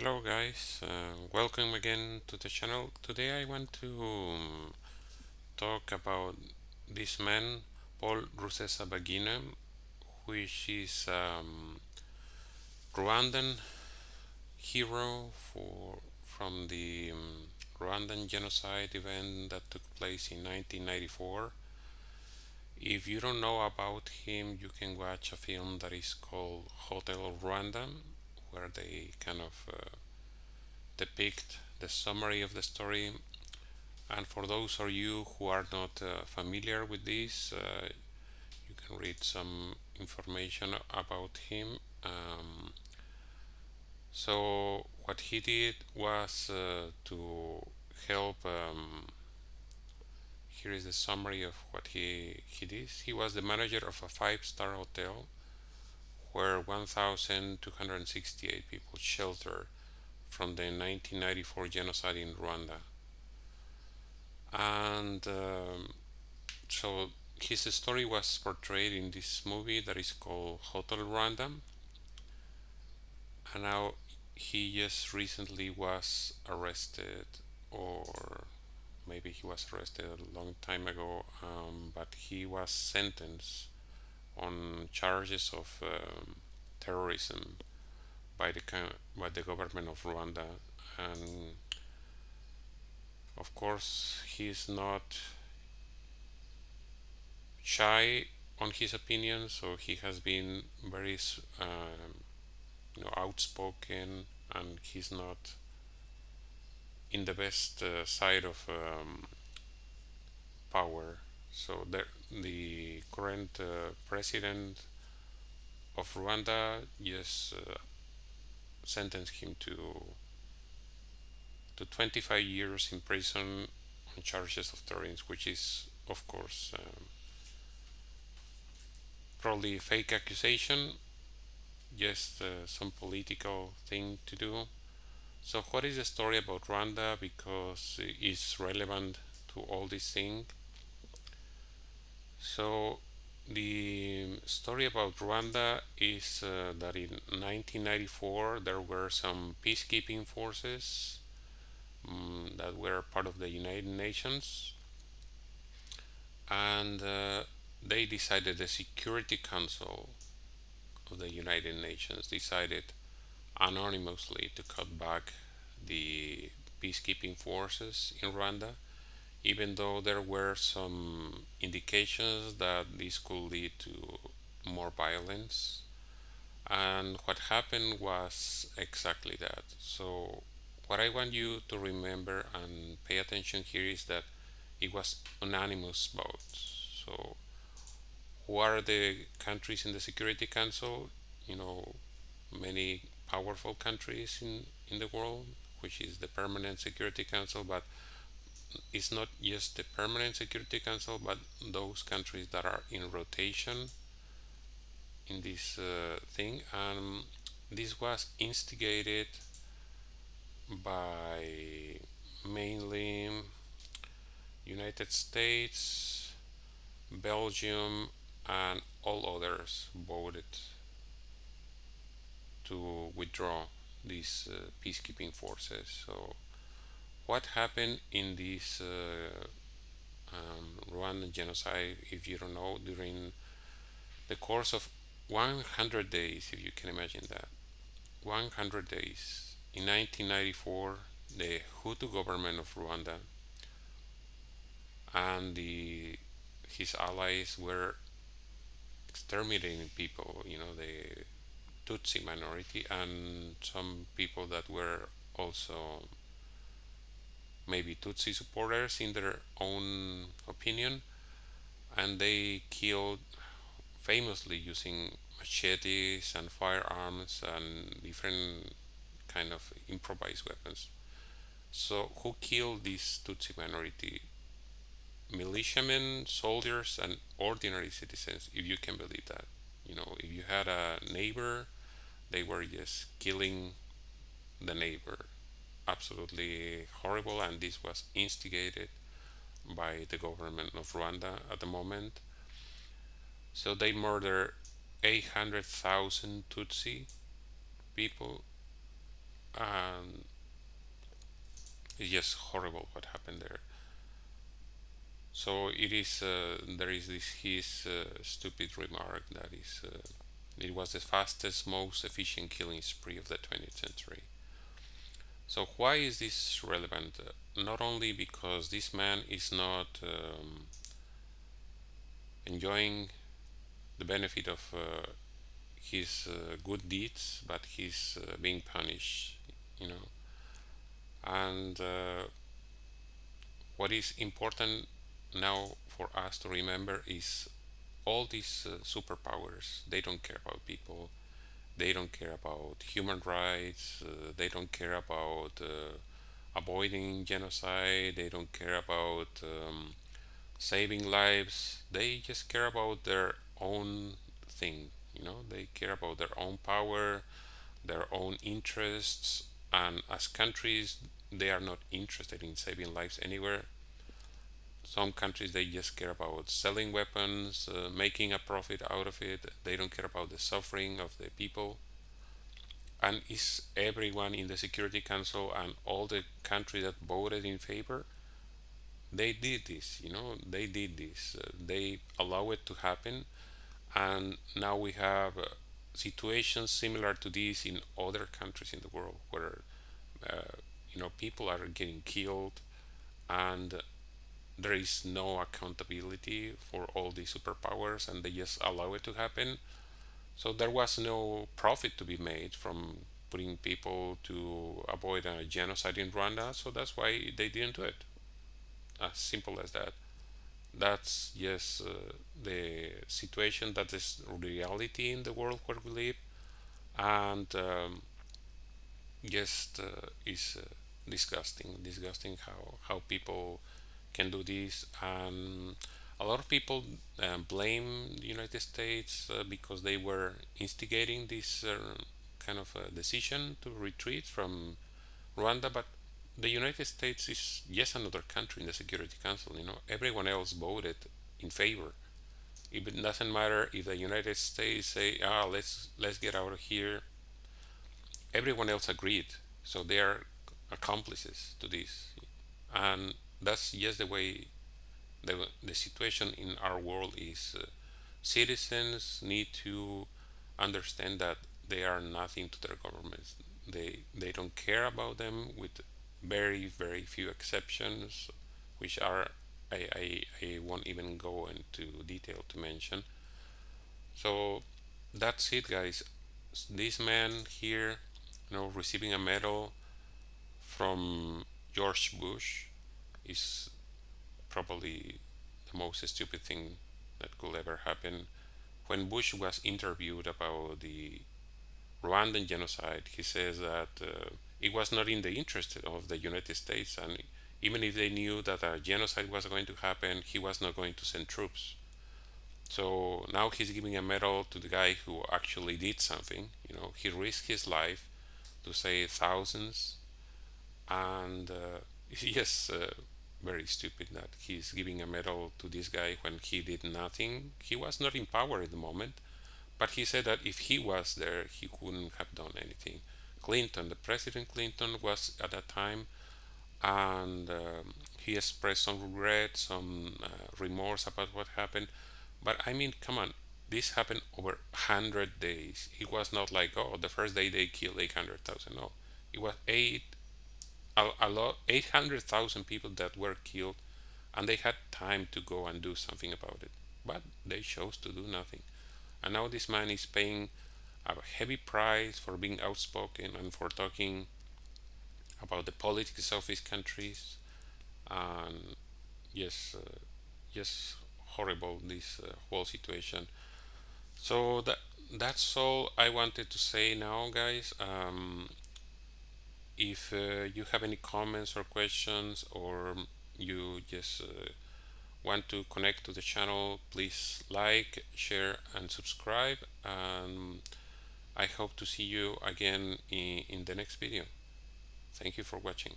Hello guys, welcome again to the channel. Today I want to talk about this man, Paul Rusesabagina, which is Rwandan hero from the Rwandan genocide event that took place in 1994. If you don't know about him, you can watch a film that is called Hotel Rwanda, where they kind of depict the summary of the story. And for those of you who are not familiar with this, you can read some information about him. So what he did was to help. Here is the summary of what he did. He was the manager of a five-star hotel where 1,268 people sheltered from the 1994 genocide in Rwanda. And so his story was portrayed in this movie that is called Hotel Rwanda, and now he just recently was arrested, or maybe he was arrested a long time ago, but he was sentenced on charges of terrorism by the government of Rwanda, and of course he is not shy on his opinion, so he has been very outspoken, and he's not in the best side of power. So the current president of Rwanda just sentenced him to 25 years in prison on charges of terrorism, which is, of course, probably a fake accusation, just some political thing to do. So, what is the story about Rwanda? Because it's relevant to all these things. So, the story about Rwanda is that in 1994 there were some peacekeeping forces that were part of the United Nations, and they decided, the Security Council of the United Nations decided anonymously to cut back the peacekeeping forces in Rwanda, even though there were some indications that this could lead to more violence. And what happened was exactly that. So, what I want you to remember and pay attention here is that it was unanimous votes. So, who are the countries in the Security Council? You know, many powerful countries in the world, which is the Permanent Security Council, but it's not just the Permanent Security Council, but those countries that are in rotation in this thing. And this was instigated by mainly United States, Belgium, and all others voted to withdraw these peacekeeping forces. So, what happened in this Rwandan genocide, if you don't know, during the course of 100 days, if you can imagine that, 100 days, in 1994, the Hutu government of Rwanda and his allies were exterminating people, the Tutsi minority and some people that were also maybe Tutsi supporters in their own opinion, and they killed famously using machetes and firearms and different kind of improvised weapons. So who killed this Tutsi minority? Militiamen, soldiers, and ordinary citizens, if you can believe that. If you had a neighbor, they were just killing the neighbor. Absolutely horrible, and this was instigated by the government of Rwanda at the moment. So they murdered 800,000 Tutsi people and it's just horrible what happened there. So it is. There is this his stupid remark that is. It was the fastest, most efficient killing spree of the 20th century. So why is this relevant? Not only because this man is not enjoying the benefit of his good deeds, but he's being punished, you know. And what is important now for us to remember is all these superpowers, they don't care about people, they don't care about human rights, they don't care about avoiding genocide, they don't care about saving lives, they just care about their own thing, you know, they care about their own power, their own interests, and as countries, they are not interested in saving lives anywhere. Some countries they just care about selling weapons, making a profit out of it. They don't care about the suffering of the people. And is everyone in the Security Council and all the countries that voted in favor? They did this, you know, they did this. They allow it to happen, and now we have situations similar to this in other countries in the world where you know people are getting killed and there is no accountability for all these superpowers and they just allow it to happen. So there was no profit to be made from putting people to avoid a genocide in Rwanda, so that's why they didn't do it. As simple as that. That's just the situation, that is reality in the world where we live, and just is disgusting how people can do this. And a lot of people blame the United States because they were instigating this kind of decision to retreat from Rwanda, but the United States is just another country in the Security Council. You know, everyone else voted in favor. It doesn't matter if the United States say, "Ah, let's get out of here." Everyone else agreed, so they are accomplices to this, and that's just the way the situation in our world is. Citizens need to understand that they are nothing to their governments. They don't care about them, with very few exceptions, which are I won't even go into detail to mention. So that's it, guys. This man here, you know, receiving a medal from George Bush is probably the most stupid thing that could ever happen. When Bush was interviewed about the Rwandan genocide, he says that it was not in the interest of the United States, and even if they knew that a genocide was going to happen, he was not going to send troops. So now he's giving a medal to the guy who actually did something. You know, he risked his life to save thousands, and yes, very stupid that he's giving a medal to this guy when he did nothing. He was not in power at the moment, but he said that if he was there, he couldn't have done anything. Clinton, the President Clinton, was at that time, and he expressed some regret, some remorse about what happened. But I mean, come on, this happened over 100 days. It was not like, oh, the first day they killed 800,000. No, it was a lot, 800,000 people that were killed, and they had time to go and do something about it. But they chose to do nothing. And now this man is paying a heavy price for being outspoken and for talking about the politics of his countries. And yes, yes, horrible this whole situation. So that's all I wanted to say now, guys. If you have any comments or questions, or you just want to connect to the channel, please like, share, and subscribe. I hope to see you again in the next video. Thank you for watching.